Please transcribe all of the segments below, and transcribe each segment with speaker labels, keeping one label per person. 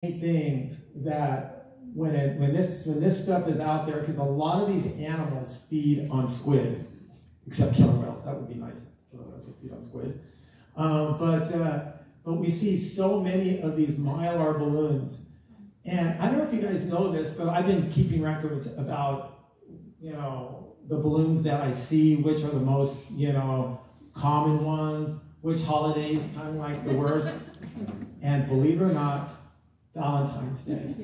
Speaker 1: things that when this stuff is out there, because a lot of these animals feed on squid, except killer whales. That would be nice. Killer whales would feed on squid. But we see so many of these mylar balloons, and I don't know if you guys know this, but I've been keeping records about the balloons that I see, which are the most common ones, which holidays kind of like the worst, and believe it or not, Valentine's Day.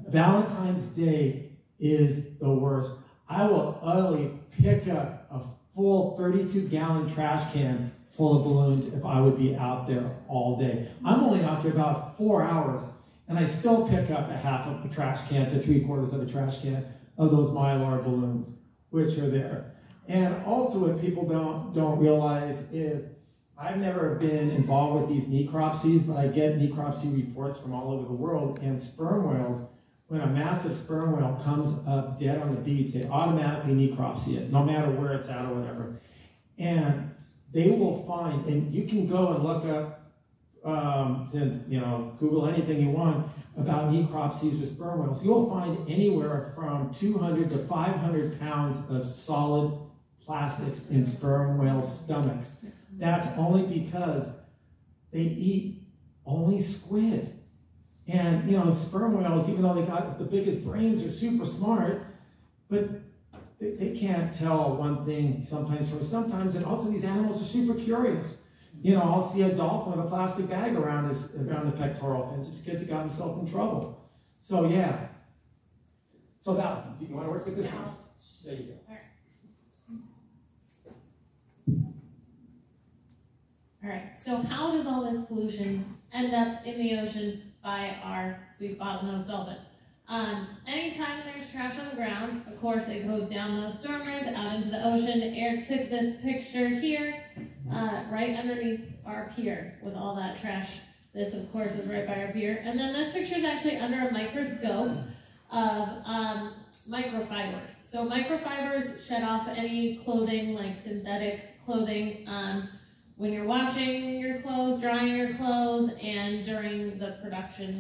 Speaker 1: Valentine's Day is the worst. I will utterly pick up a full 32-gallon trash can full of balloons if I would be out there all day. I'm only out there about 4 hours, and I still pick up a half of a trash can to 3/4 of a trash can of those mylar balloons, which are there. And also what people don't realize is I've never been involved with these necropsies, but I get necropsy reports from all over the world, and sperm whales, when a massive sperm whale comes up dead on the beach, they automatically necropsy it, no matter where it's at or whatever. And they will find, and you can go and look up, since, Google anything you want about necropsies with sperm whales, you'll find anywhere from 200 to 500 pounds of solid plastics in sperm whale stomachs. That's only because they eat only squid. And, sperm whales, even though they got the biggest brains, are super smart, but they can't tell one thing sometimes from sometimes. And also these animals are super curious. I'll see a dolphin with a plastic bag around the pectoral fins because he got himself in trouble. So, yeah. So now, do you want to work with this one? There you go.
Speaker 2: All right, so how does all this pollution end up in the ocean by our sweet bottlenose dolphins? Anytime there's trash on the ground, of course, it goes down those storm drains out into the ocean. Eric took this picture here, right underneath our pier with all that trash. This, of course, is right by our pier. And then this picture is actually under a microscope of microfibers. So microfibers shed off any clothing, like synthetic clothing, when you're washing your clothes, drying your clothes, and during the production,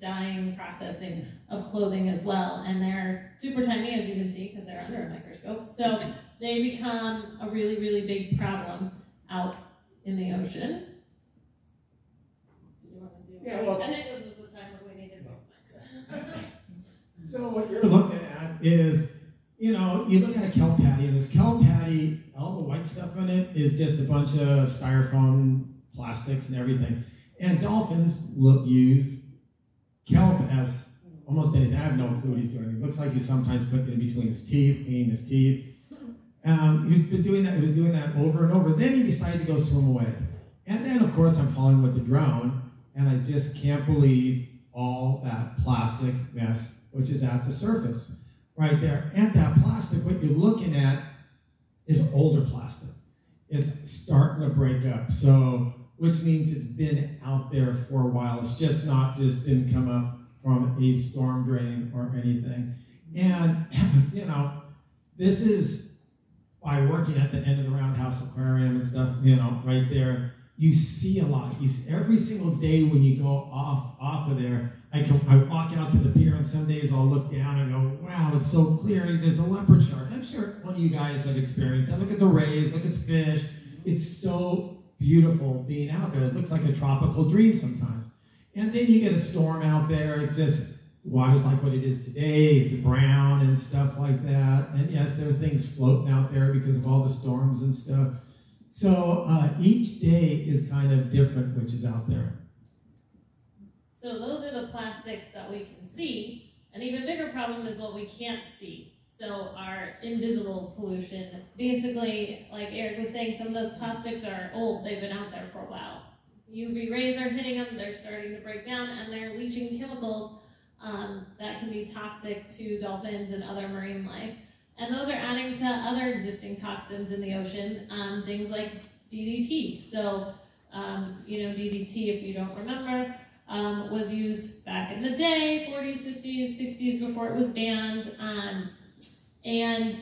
Speaker 2: dyeing, processing of clothing as well. And they're super tiny, as you can see, because they're under a microscope. So they become a really, really big problem out in the ocean. Do you want to do?
Speaker 1: Yeah, well,
Speaker 2: I think this is the time where we needed both mics.
Speaker 1: So what you're looking at is, you look at a kelp patty, and this kelp patty, all the white stuff in it is just a bunch of styrofoam, plastics, and everything. And dolphins use kelp as almost anything. I have no clue what he's doing. It looks like he's sometimes putting it in between his teeth, cleaning his teeth. He's been doing that. He was doing that over and over. Then he decided to go swim away. And then, of course, I'm following with the drone, and I just can't believe all that plastic mess which is at the surface right there. And that plastic, what you're looking at, is older plastic. It's starting to break up, so which means it's been out there for a while. It's just didn't come up from a storm drain or anything. And this is by working at the end of the Roundhouse Aquarium and stuff. Right there, you see a lot. Every single day when you go off of there. I walk out to the pier, and some days I'll look down and go, wow, it's so clear. There's a leopard shark. I'm sure one of you guys have experienced that. Look at the rays, look at the fish. It's so beautiful being out there. It looks like a tropical dream sometimes. And then you get a storm out there. Water's like what it is today. It's brown and stuff like that. And yes, there are things floating out there because of all the storms and stuff. So each day is kind of different, which is out there.
Speaker 2: So those are the plastics that we can see. An even bigger problem is what we can't see. So our invisible pollution. Basically, like Eric was saying, some of those plastics are old. They've been out there for a while. UV rays are hitting them. They're starting to break down, and they're leaching chemicals that can be toxic to dolphins and other marine life. And those are adding to other existing toxins in the ocean, things like DDT. So, DDT, if you don't remember, was used back in the day, 40s, 50s, 60s, before it was banned. And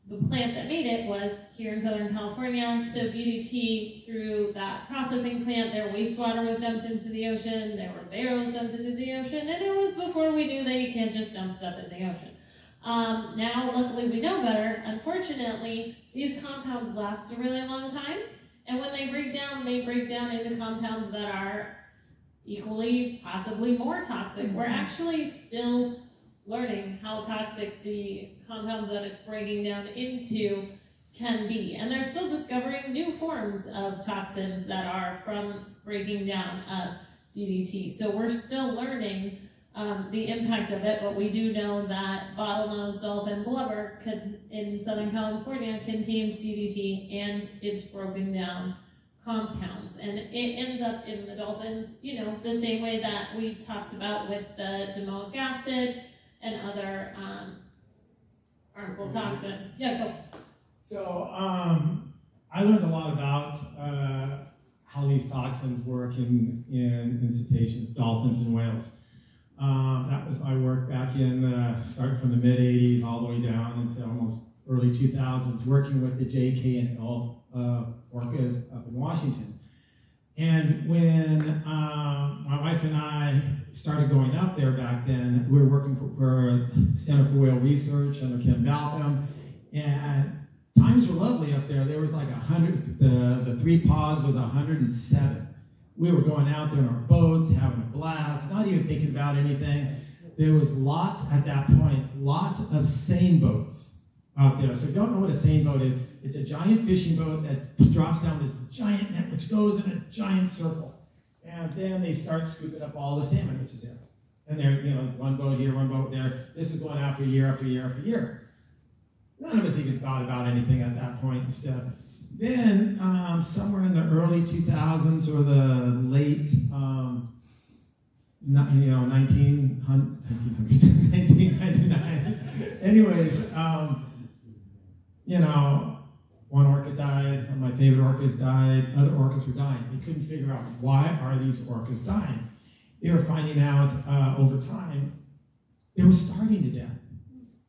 Speaker 2: the plant that made it was here in Southern California. So DDT, through that processing plant, their wastewater was dumped into the ocean, there were barrels dumped into the ocean, and it was before we knew that you can't just dump stuff in the ocean. Now, luckily, we know better. Unfortunately, these compounds last a really long time, and when they break down into compounds that are equally, possibly more toxic. We're actually still learning how toxic the compounds that it's breaking down into can be. And they're still discovering new forms of toxins that are from breaking down of DDT. So we're still learning the impact of it, but we do know that bottlenose dolphin blubber in Southern California contains DDT and it's broken down compounds, and it ends up in the dolphins, the same way that we talked about with the domoic acid and other harmful toxins. Yeah, go.
Speaker 1: So I learned a lot about how these toxins work in cetaceans, dolphins, and whales. That was my work back starting from the mid-'80s all the way down into almost early 2000s, working with the JK and L orcas up in Washington. And when my wife and I started going up there back then, we were working for Center for Whale Research under Kim Balcom, and times were lovely up there. There was like 100, the 3 pods was 107. We were going out there in our boats, having a blast, not even thinking about anything. There was at that point, lots of seine boats out there. So if you don't know what a seine boat is, it's a giant fishing boat that drops down this giant net, which goes in a giant circle. And then they start scooping up all the salmon, which is it. And they're, one boat here, one boat there. This was going on for year after year after year. None of us even thought about anything at that point and stuff. Then, somewhere in the early 2000s or the late, 1999. Anyways, one orca died, my favorite orcas died, other orcas were dying. They couldn't figure out why are these orcas dying. They were finding out over time they were starving to death.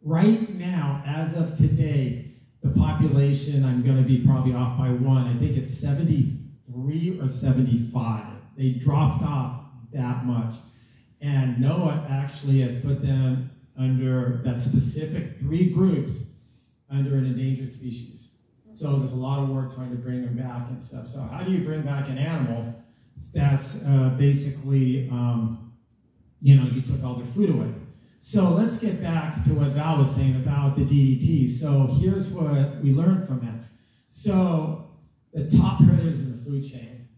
Speaker 1: Right now, as of today, the population, I'm going to be probably off by 1. I think it's 73 or 75. They dropped off that much. And NOAA actually has put them under that specific 3 groups under an endangered species. So there's a lot of work trying to bring them back and stuff. So how do you bring back an animal that's basically, you took all their food away? So let's get back to what Val was saying about the DDT. So here's what we learned from that. So the top predators in the food chain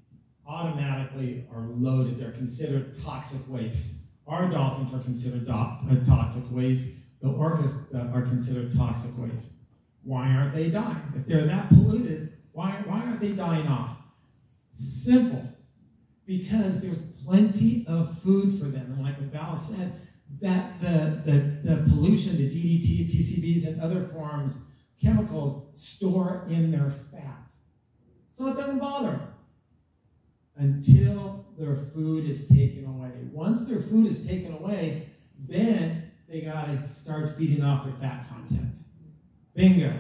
Speaker 1: automatically are loaded. They're considered toxic waste. Our dolphins are considered toxic waste. The orcas are considered toxic waste. Why aren't they dying? If they're that polluted, why aren't they dying off? Simple. Because there's plenty of food for them. And like what Val said, that the pollution, the DDT, PCBs, and other forms, chemicals, store in their fat. So it doesn't bother them until their food is taken away. Once their food is taken away, then they got to start feeding off their fat content. Bingo.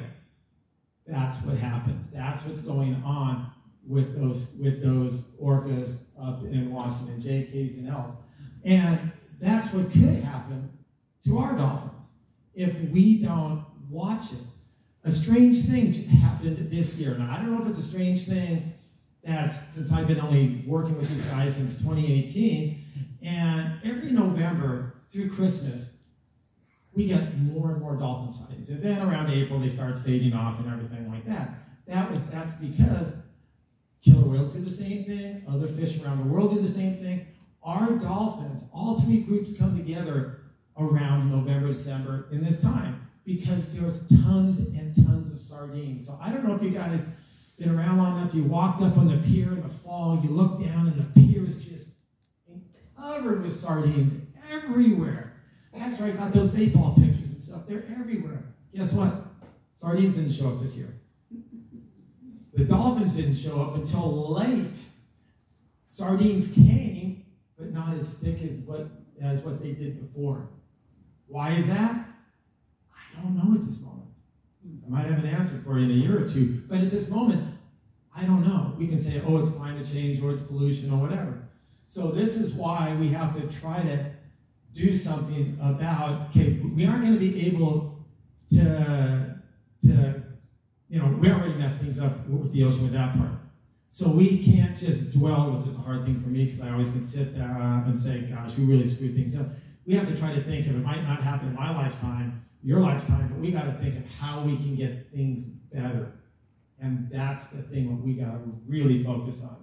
Speaker 1: That's what happens. That's what's going on with those orcas up in Washington, JKs and Ls. And that's what could happen to our dolphins if we don't watch it. A strange thing happened this year. Now, I don't know if it's a strange thing since I've been only working with these guys since 2018, and every November through Christmas, we get more and more dolphin sightings. And then around April, they start fading off and everything like that. That's because killer whales do the same thing, other fish around the world do the same thing. Our dolphins, all 3 groups come together around November, December in this time because there's tons and tons of sardines. So I don't know if you guys been around long enough, you walked up on the pier in the fall, you look down and the pier is just covered with sardines everywhere. That's right, got those baseball pictures and stuff, they're everywhere. Guess what? Sardines didn't show up this year. The dolphins didn't show up until late. Sardines came, but not as thick as what they did before. Why is that? I don't know at this moment. I might have an answer for you in a year or two, but at this moment, I don't know. We can say, oh, it's climate change, or it's pollution, or whatever. So this is why we have to try to do something about, okay, we aren't going to be able to we already messed things up with the ocean with that part. So we can't just dwell, which is a hard thing for me, because I always can sit there and say, gosh, we really screwed things up. We have to try to think of, it might not happen in my lifetime, your lifetime, but we got to think of how we can get things better. And that's the thing that we got to really focus on.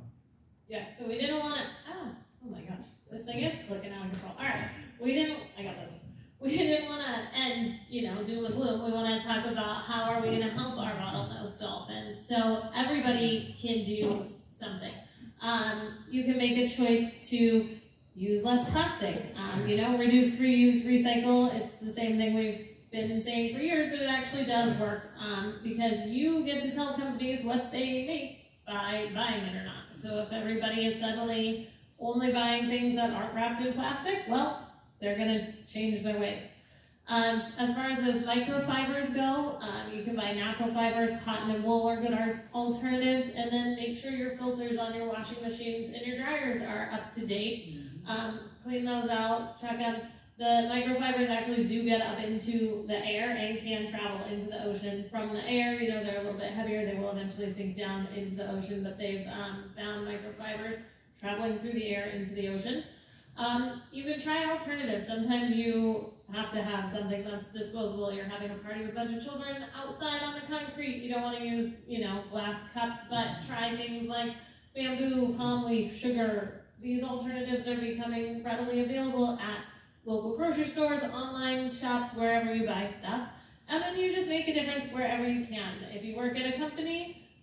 Speaker 2: Yeah, so we didn't want to, oh my gosh, this thing is clicking out of control. All right, I got this one. We didn't want to end, doom and gloom. We want to talk about how are we going to help our bottlenose dolphins. So everybody can do something. You can make a choice to use less plastic. Reduce, reuse, recycle. It's the same thing we've been saying for years, but it actually does work because you get to tell companies what they make by buying it or not. So if everybody is suddenly only buying things that aren't wrapped in plastic, well, they're going to change their ways. As far as those microfibers go, you can buy natural fibers. Cotton and wool are good alternatives. And then make sure your filters on your washing machines and your dryers are up to date. Clean those out. Check them. The microfibers actually do get up into the air and can travel into the ocean from the air. They're a little bit heavier. They will eventually sink down into the ocean, but they've found microfibers traveling through the air into the ocean. You can try alternatives. Sometimes you have to have something that's disposable. You're having a party with a bunch of children outside on the concrete. You don't want to use, glass cups, but try things like bamboo, palm leaf, sugar. These alternatives are becoming readily available at local grocery stores, online shops, wherever you buy stuff. And then you just make a difference wherever you can. If you work at a company,